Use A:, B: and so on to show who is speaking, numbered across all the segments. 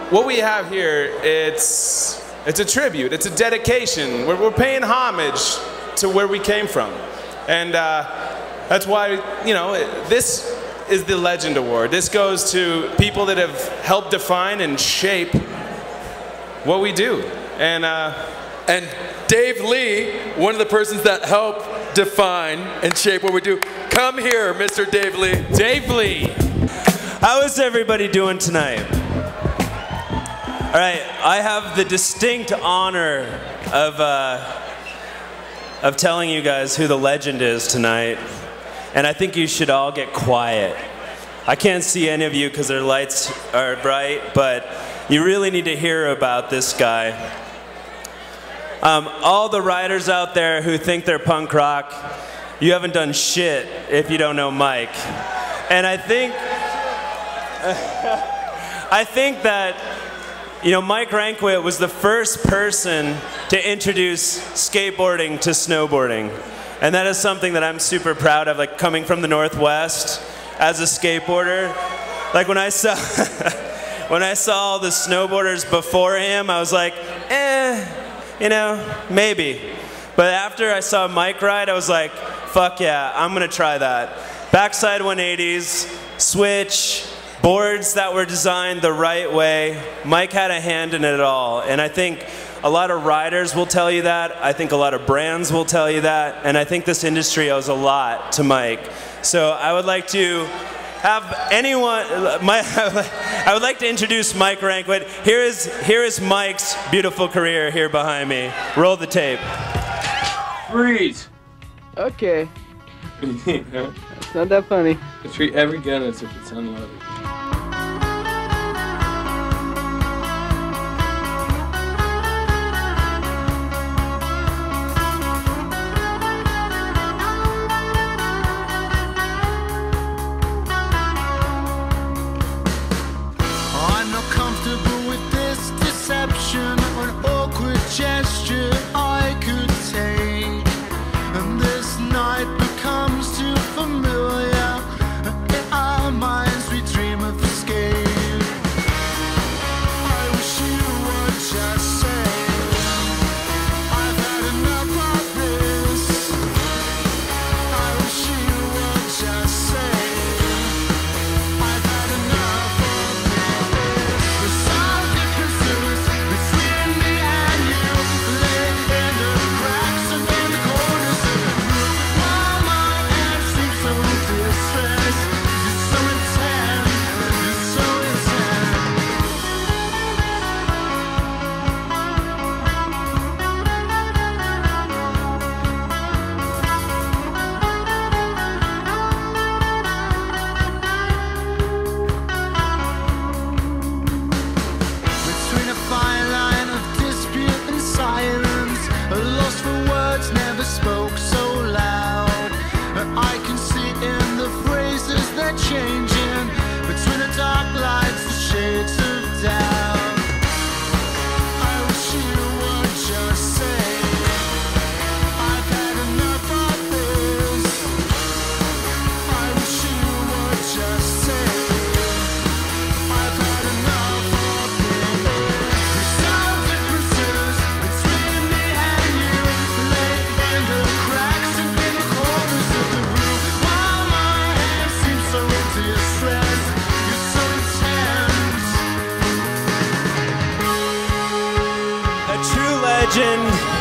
A: what we have here, it's a tribute, it's a dedication. We're paying homage to where we came from. And that's why, you know, this is the Legend Award. This goes to people that have helped define and shape what we do.
B: And Dave Lee, one of the persons that helped define and shape what we do. Come here, Mr. Dave Lee.
C: Dave Lee. How is everybody doing tonight? All right, I have the distinct honor of telling you guys who the legend is tonight. And I think you should all get quiet. I can't see any of you because their lights are bright, but you really need to hear about this guy. All the riders out there who think they're punk rock, you haven't done shit if you don't know Mike. And I think that, you know, Mike Ranquet was the first person to introduce skateboarding to snowboarding. And that is something that I'm super proud of, like coming from the Northwest as a skateboarder. Like when I saw when I saw all the snowboarders before him, I was like, you know, maybe. But after I saw Mike ride, I was like, fuck yeah, I'm gonna try that. Backside 180s, switch, boards that were designed the right way. Mike had a hand in it all. And I think a lot of riders will tell you that. I think a lot of brands will tell you that. And I think this industry owes a lot to Mike. So I would like to have anyone, I would like to introduce Mike Ranquet. Here is Mike's beautiful career here behind me. Roll the tape.
D: Freeze.
E: Okay. It's not that funny.
D: Treat every gun as if it's unloaded.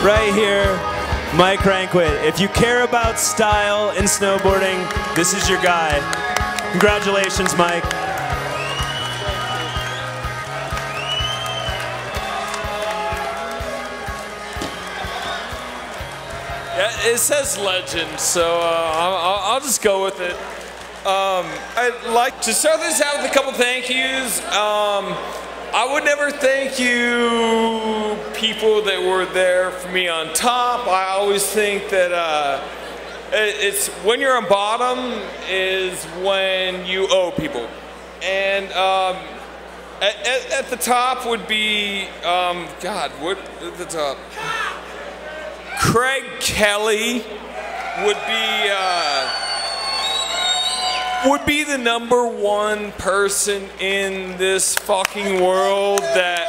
C: Right here, Mike Ranquet. If you care about style in snowboarding, this is your guy. Congratulations, Mike.
F: Yeah, it says legend, so I'll just go with it. I'd like to start this out with a couple thank yous. I would never thank you people that were there for me on top. I always think that it's when you're on bottom is when you owe people. And at the top would be, God, what at the top? Craig Kelly would be, would be the #1 person in this fucking world that,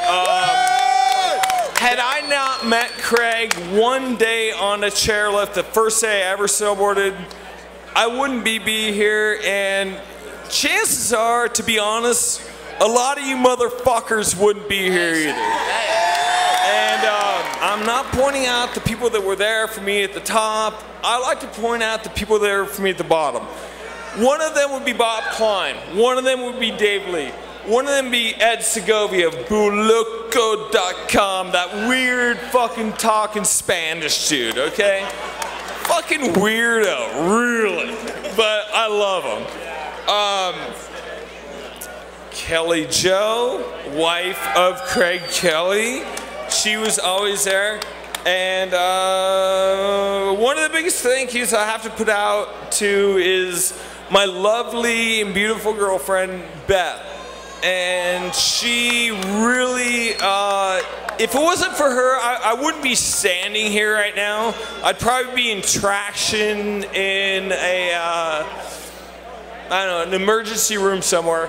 F: had I not met Craig one day on a chairlift, the first day I ever snowboarded, I wouldn't be here, and chances are, to be honest, a lot of you motherfuckers wouldn't be here either. And I'm not pointing out the people that were there for me at the top. I like to point out the people that were for me at the bottom. One of them would be Bob Klein. One of them would be Dave Lee. One of them would be Ed Segovia of Buluco.com, that weird fucking talking Spanish dude, okay? Fucking weirdo, really. But I love him. Kelly Jo, wife of Craig Kelly. She was always there. And one of the biggest thank yous I have to put out to is my lovely and beautiful girlfriend, Beth. And she really, if it wasn't for her, I wouldn't be standing here right now. I'd probably be in traction in a, I don't know, an emergency room somewhere.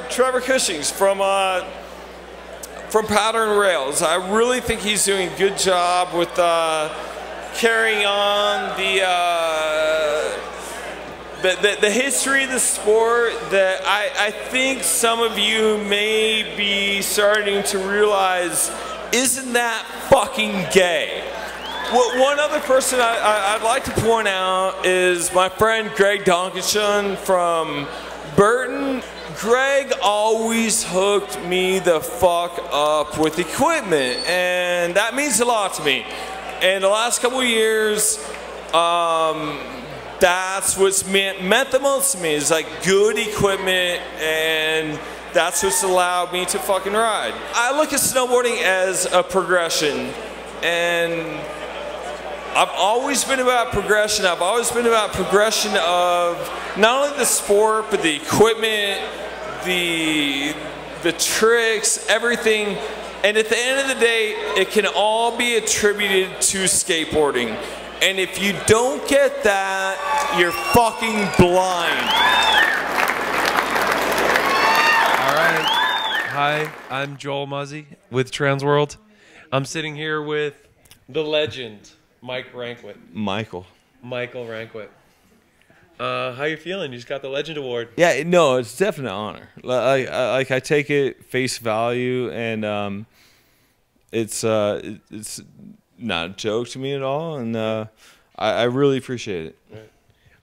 F: Trevor Cushings from Powder and Rails. I really think he's doing a good job with carrying on the history of the sport that I think some of you may be starting to realize isn't that fucking gay. One other person I'd like to point out is my friend Greg Donkinson from Burton. Greg always hooked me the fuck up with equipment, and that means a lot to me. And the last couple of years, that's what's meant the most to me, is like good equipment, and that's what's allowed me to fucking ride. I look at snowboarding as a progression, and I've always been about progression. I've always been about progression of not only the sport, but the equipment, the tricks, everything. And at the end of the day, it can all be attributed to skateboarding. And if you don't get that, you're fucking blind.
G: All right. Hi, I'm Joel Muzzy with TransWorld. I'm sitting here with the legend, Mike Ranquet.
H: Michael
G: Ranquet. How you feeling? You just got the Legend Award.
H: Yeah, no, it's definitely an honor. Like I take it face value, and it's not a joke to me at all, and I really appreciate it.
G: Right.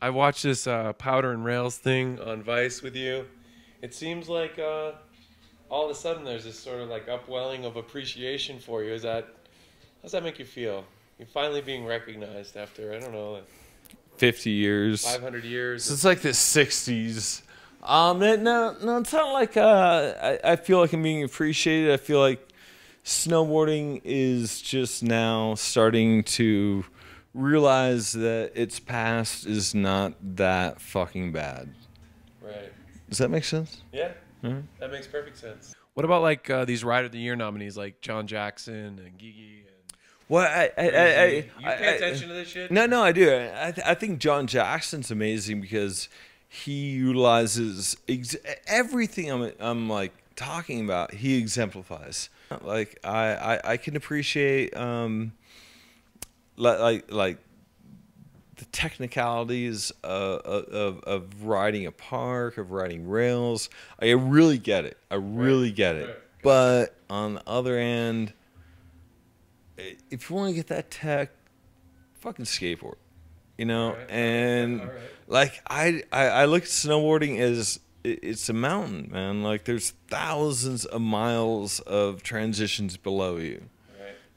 G: I watched this Powder and Rails thing on Vice with you. It seems like all of a sudden there's this sort of like upwelling of appreciation for you. How does that make you feel? You're finally being recognized after, I don't know, like
H: 50 years.
G: 500 years.
H: So it's like the 60s. No, it's not like I feel like I'm being appreciated. I feel like snowboarding is just now starting to realize that its past is not that fucking bad.
G: Right.
H: Does that make sense?
G: Yeah. That makes perfect sense. What about like these Rider of the Year nominees like John Jackson and Gigi?
H: Well,
G: you pay attention to this shit?
H: No, I do. I think John Jackson's amazing because he utilizes everything I'm like talking about. He exemplifies. Like I can appreciate like the technicalities of riding a park, of riding rails. I really get it. I really get it. Right. But on the other end, if you want to get that tech, fucking skateboard, you know. Right. And like I look at snowboarding as it's a mountain, man. Like there's thousands of miles of transitions below you,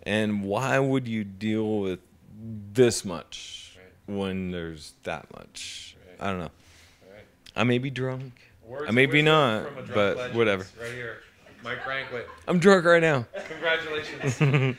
H: and why would you deal with this much when there's that much? I don't know. I may be drunk. I may be not, but whatever.
G: Right here, Mike Ranquet.
H: I'm drunk right now.
G: Congratulations.